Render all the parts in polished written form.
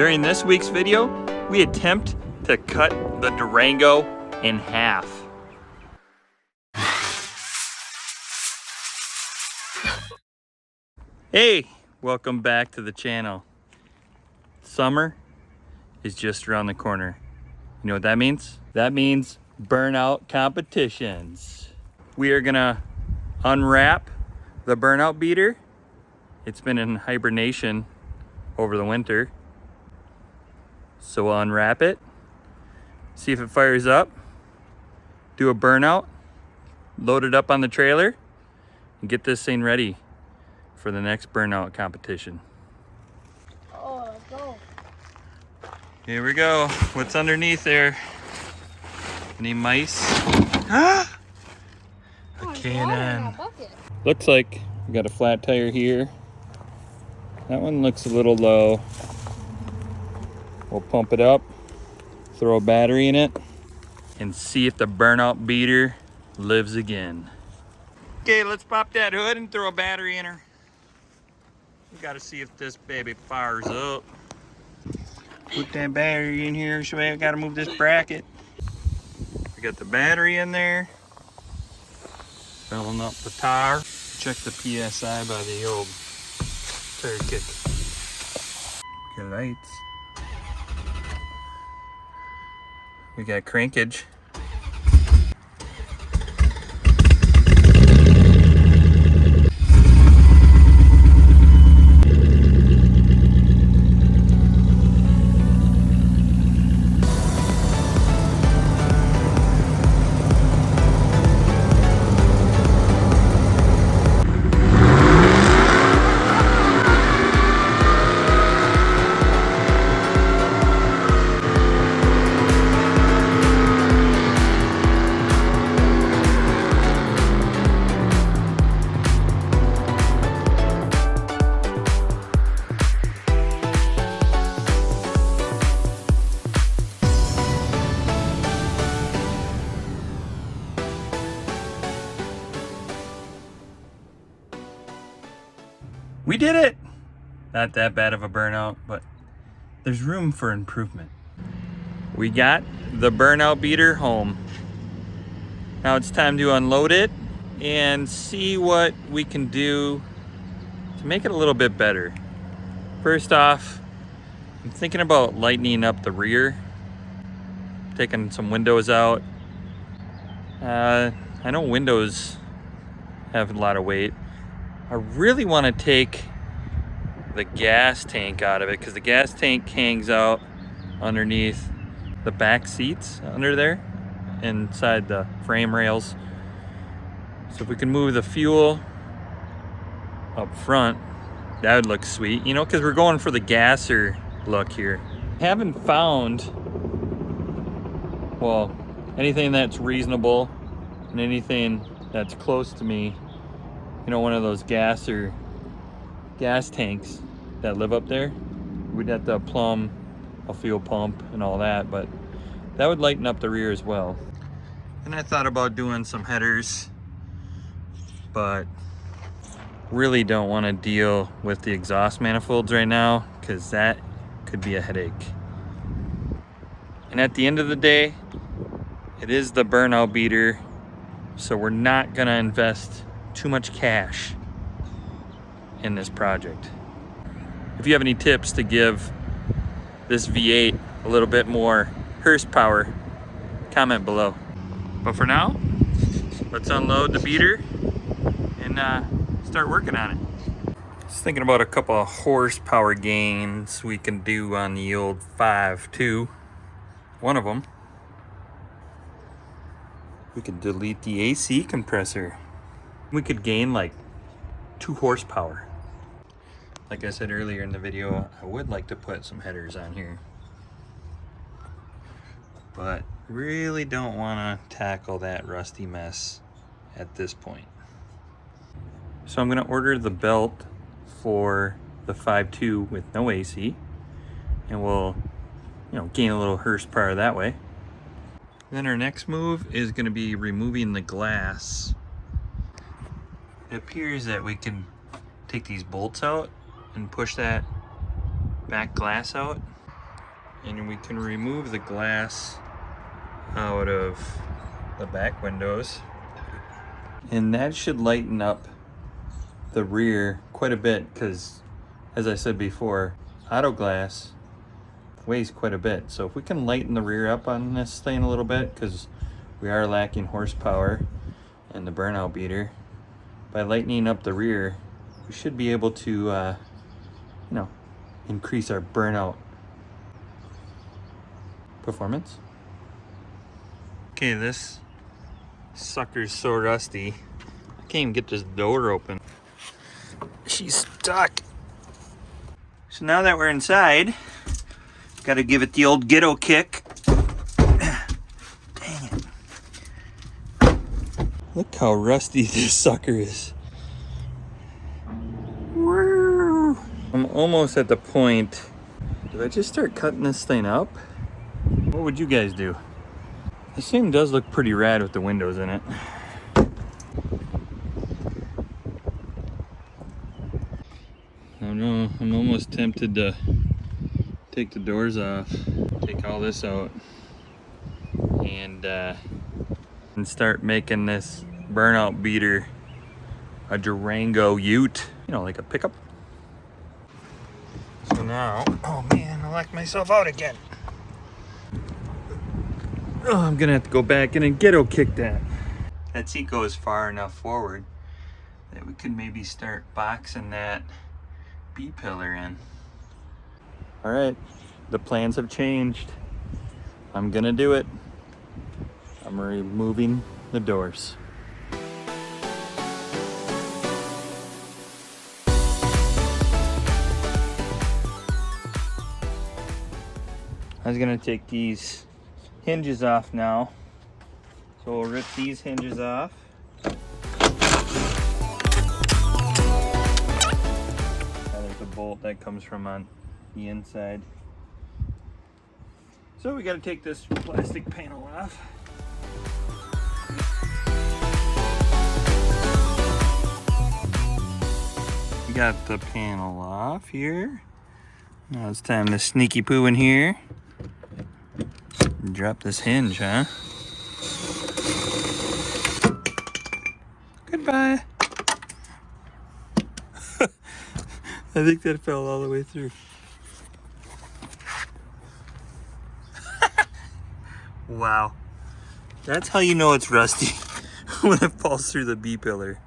During this week's video, we attempt to cut the Durango in half. Hey, welcome back to the channel. Summer is just around the corner. You know what that means? That means Burnout Competitions. We are gonna unwrap the Burnout beater. It's been in hibernation over the winter. So we'll unwrap it, see if it fires up, do a burnout, load it up on the trailer, and get this thing ready for the next Burnout competition. Oh, let's go. Here we go. What's underneath there? Any mice? A cannon. Looks like we got a flat tire here. That one looks a little low. We'll pump it up, throw a battery in it, and see if the Burnout beater lives again. Okay, let's pop that hood and throw a battery in her. We gotta see if this baby fires up. Put that battery in here, so we gotta move this bracket. We got the battery in there. Filling up the tire. Check the PSI by the old tire kick. Good lights. We got crankage. We did it! Not that bad of a burnout, but there's room for improvement. We got the Burnout beater home. Now it's time to unload it and see what we can do to make it a little bit better. First off, I'm thinking about lightening up the rear, taking some windows out. I know windows have a lot of weight. I really want to take the gas tank out of it because the gas tank hangs out underneath the back seats under there inside the frame rails. So if we can move the fuel up front, that would look sweet, you know, because we're going for the gasser look here. Haven't found, well, anything that's reasonable and anything that's close to me. You know, one of those gas tanks that live up there. We'd have to plumb a fuel pump and all that, but that would lighten up the rear as well. And I thought about doing some headers, but really don't want to deal with the exhaust manifolds right now because that could be a headache. And at the end of the day, it is the Burnout beater, so we're not gonna invest too much cash in this project. If you have any tips to give this V8 a little bit more horsepower, comment below. But for now, let's unload the beater and start working on it. Just thinking about a couple of horsepower gains we can do on the old 5.2. One of them, we could delete the AC compressor. We could gain like 2 horsepower. Like I said earlier in the video, I would like to put some headers on here, but really don't want to tackle that rusty mess at this point. So I'm going to order the belt for the 5.2 with no AC, and we'll, you know, gain a little horsepower that way. Then our next move is going to be removing the glass. It appears that we can take these bolts out and push that back glass out. And we can remove the glass out of the back windows. And that should lighten up the rear quite a bit because, as I said before, auto glass weighs quite a bit. So if we can lighten the rear up on this thing a little bit, because we are lacking horsepower in the burnout beater, by lightening up the rear, we should be able to, increase our burnout performance. Okay, this sucker's so rusty. I can't even get this door open. She's stuck. So now that we're inside, gotta give it the old ghetto kick. Dang it. Look how rusty this sucker is. Woo. I'm almost at the point. Do I just start cutting this thing up? What would you guys do? This thing does look pretty rad with the windows in it. I know, I'm almost tempted to take the doors off, take all this out, and start making this burnout beater a Durango ute, like a pickup. So now, oh man, I locked myself out again. Oh, I'm gonna have to go back in and ghetto kick that. That seat goes far enough forward that we could maybe start boxing that B-pillar in. All right, the plans have changed. I'm gonna do it. I'm removing the doors. I was gonna take these hinges off now. So we'll rip these hinges off. Now there's a bolt that comes from on the inside. So we gotta take this plastic panel off. We got the panel off here. Now it's time to sneaky poo in here. Drop this hinge, huh? Goodbye. I think that fell all the way through. Wow. That's how you know it's rusty, when it falls through the B-pillar.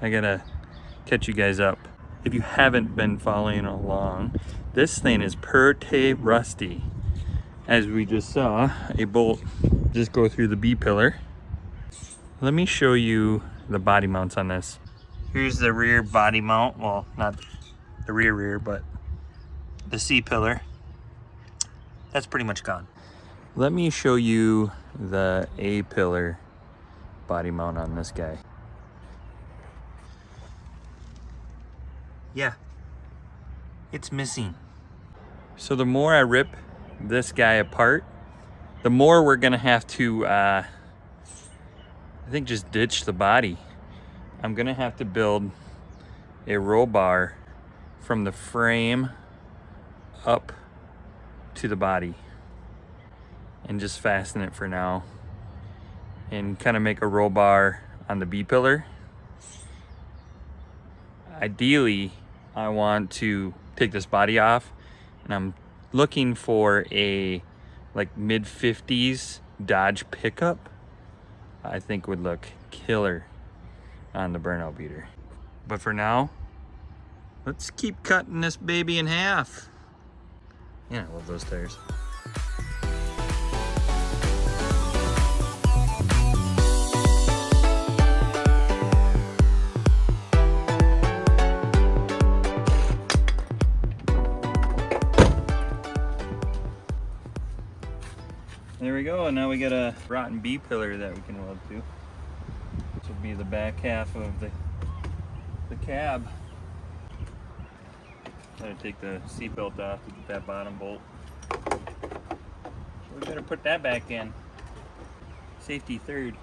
I gotta catch you guys up. If you haven't been following along, this thing is pretty rusty. As we just saw, a bolt just go through the B-pillar. Let me show you the body mounts on this. Here's the rear body mount. Well, not the rear, but the C-pillar. That's pretty much gone. Let me show you the A-pillar body mount on this guy. Yeah, it's missing. So the more I rip this guy apart, the more we're gonna have to, I think, just ditch the body. I'm gonna have to build a roll bar from the frame up to the body and just fasten it for now and kind of make a roll bar on the B-pillar. Ideally, I want to take this body off, and I'm looking for a like mid-50s Dodge pickup. I think would look killer on the burnout beater. But for now, let's keep cutting this baby in half. Yeah, I love those tires. There we go, and now we got a rotten B-pillar that we can weld to. This will be the back half of the cab. Gotta take the seatbelt off to get that bottom bolt. So we better put that back in. Safety third.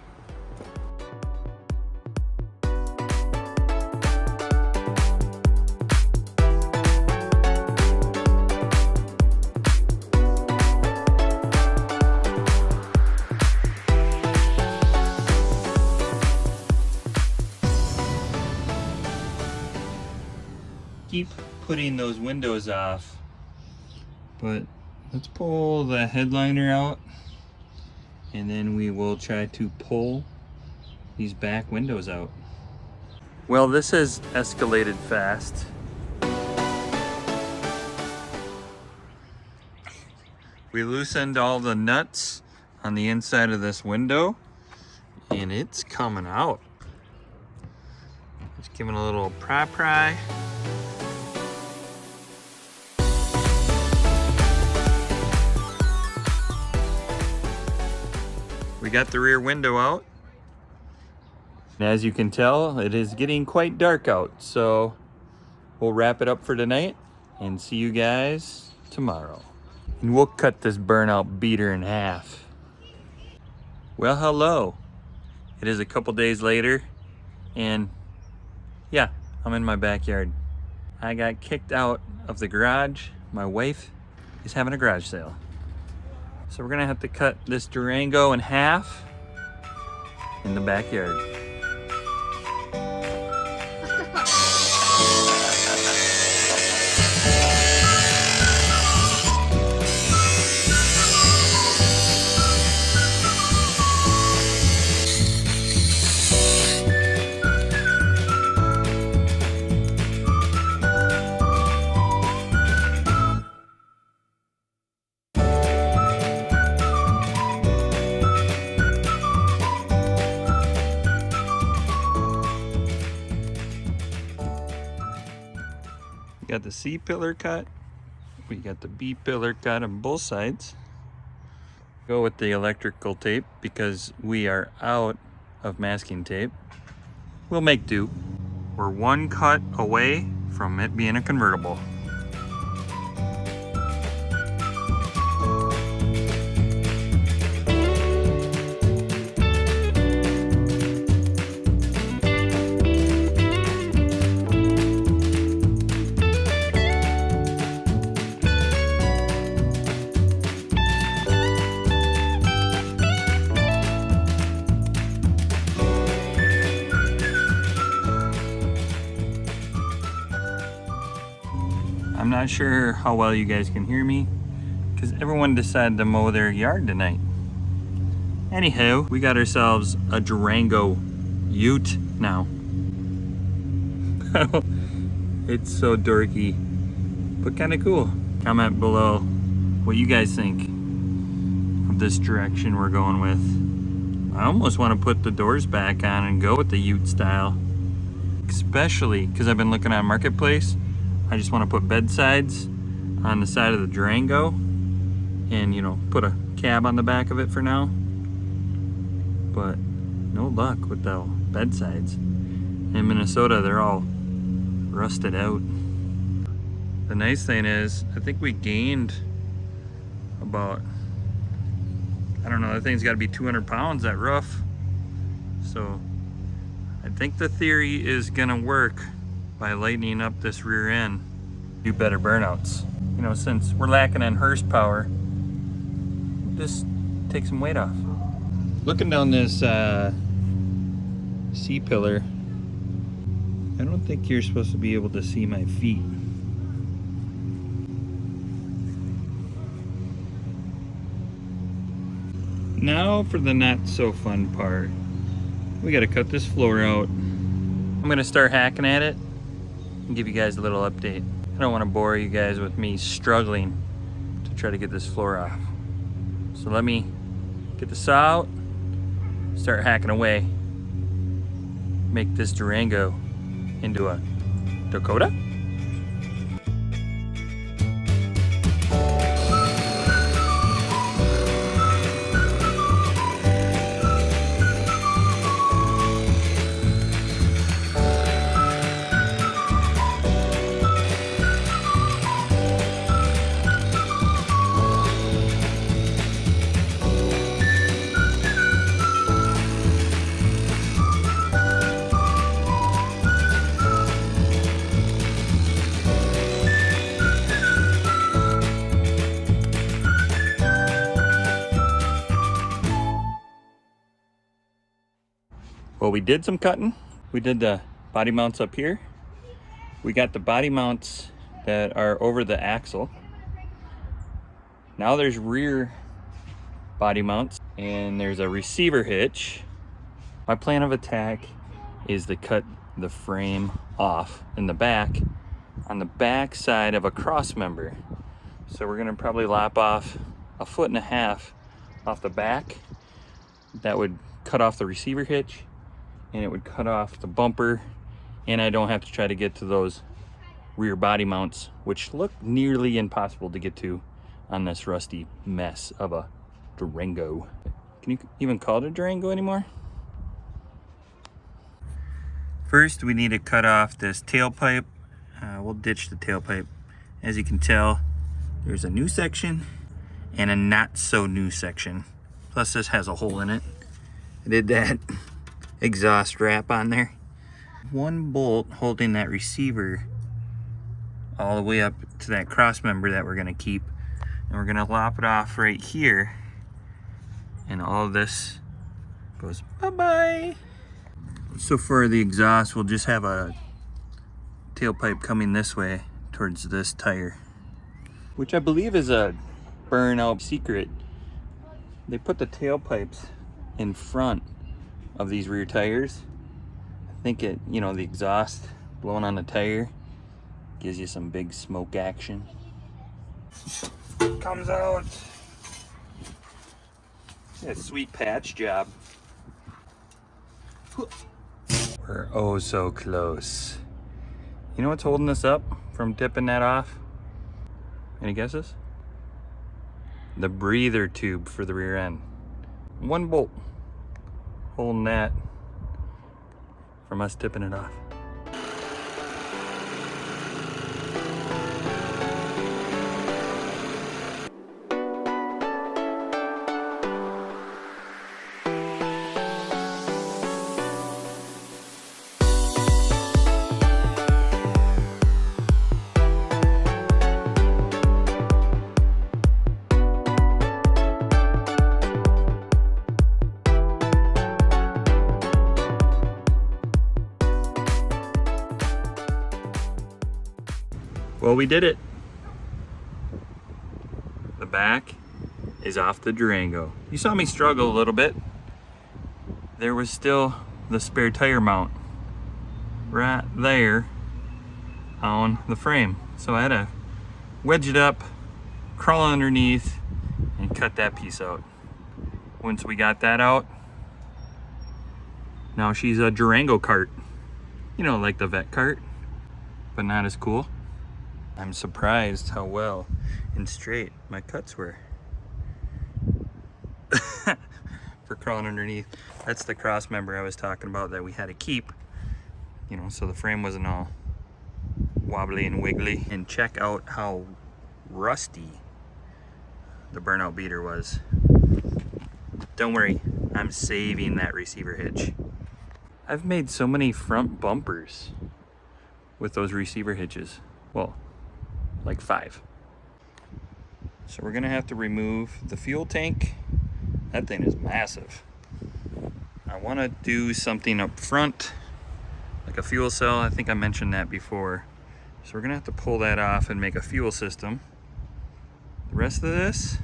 keep putting those windows off, but let's pull the headliner out and then we will try to pull these back windows out. Well, this has escalated fast. We loosened all the nuts on the inside of this window and it's coming out. Just giving a little pry. We got the rear window out. And as you can tell, it is getting quite dark out. So we'll wrap it up for tonight and see you guys tomorrow. And we'll cut this burnout beater in half. Well, hello. It is a couple days later and yeah, I'm in my backyard. I got kicked out of the garage. My wife is having a garage sale. So we're gonna have to cut this Durango in half in the backyard. We got the C pillar cut. We got the B pillar cut on both sides. Go with the electrical tape because we are out of masking tape. We'll make do. We're one cut away from it being a convertible. I'm not sure how well you guys can hear me because everyone decided to mow their yard tonight. Anyhow, we got ourselves a Durango Ute now. It's so dorky, but kind of cool. Comment below what you guys think of this direction we're going with. I almost want to put the doors back on and go with the Ute style, especially because I've been looking on Marketplace. I just want to put bedsides on the side of the Durango and, you know, put a cab on the back of it for now. But no luck with the bedsides. In Minnesota, they're all rusted out. The nice thing is, I think we gained about, I don't know, that thing's got to be 200 pounds, that roof. So I think the theory is going to work by lightening up this rear end. Do better burnouts. You know, since we're lacking on horsepower, just take some weight off. Looking down this C-pillar, I don't think you're supposed to be able to see my feet. Now for the not so fun part. We gotta cut this floor out. I'm gonna start hacking at it and give you guys a little update. I don't want to bore you guys with me struggling to try to get this floor off. So let me get the saw out, start hacking away, make this Durango into a Dakota. Well, we did some cutting. We did the body mounts up here. We got the body mounts that are over the axle. Now there's rear body mounts and there's a receiver hitch. My plan of attack is to cut the frame off in the back on the back side of a cross member. So we're gonna probably lop off 1.5 feet off the back. That would cut off the receiver hitch and it would cut off the bumper, and I don't have to try to get to those rear body mounts, which look nearly impossible to get to on this rusty mess of a Durango. Can you even call it a Durango anymore? First, we need to cut off this tailpipe. We'll ditch the tailpipe. As you can tell, there's a new section and a not so new section. Plus this has a hole in it. I did that exhaust wrap on there. One bolt holding that receiver all the way up to that cross member that we're gonna keep. And we're gonna lop it off right here. And all of this goes bye-bye. So for the exhaust, we'll just have a tailpipe coming this way towards this tire, which I believe is a Burnout secret. They put the tailpipes in front of these rear tires. I think it, you know, the exhaust blowing on the tire gives you some big smoke action. Comes out. Yeah, sweet patch job. We're oh so close. You know what's holding us up from tipping that off? Any guesses? The breather tube for the rear end. One bolt holding that from us tipping it off. Well, we did it. The back is off the Durango. You saw me struggle a little bit. There was still the spare tire mount right there on the frame. So I had to wedge it up, crawl underneath, and cut that piece out. Once we got that out, now she's a Durango cart. You know, like the vet cart, but not as cool. I'm surprised how well and straight my cuts were for crawling underneath. That's the cross member I was talking about that we had to keep, you know, so the frame wasn't all wobbly and wiggly. And check out how rusty the Burnout beater was. Don't worry, I'm saving that receiver hitch. I've made so many front bumpers with those receiver hitches. Well, like 5. So we're gonna have to remove the fuel tank. That thing is massive. I wanna do something up front, like a fuel cell. I think I mentioned that before. So we're gonna have to pull that off and make a fuel system. The rest of this,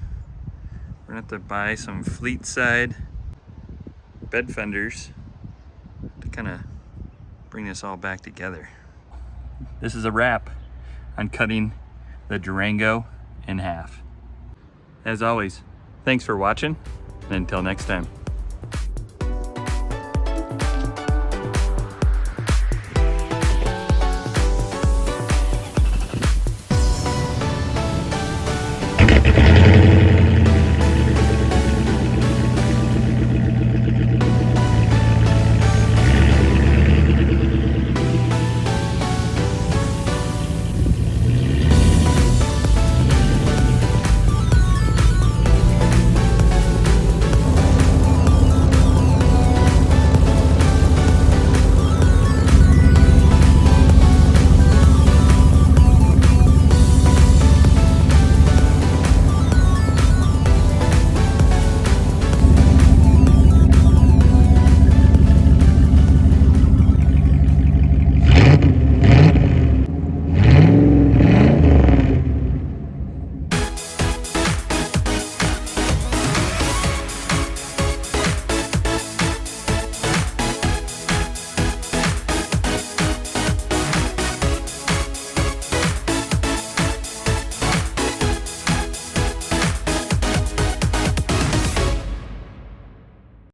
we're gonna have to buy some fleet side bed fenders to kind of bring this all back together. This is a wrap on cutting the Durango in half. As always, thanks for watching, and until next time.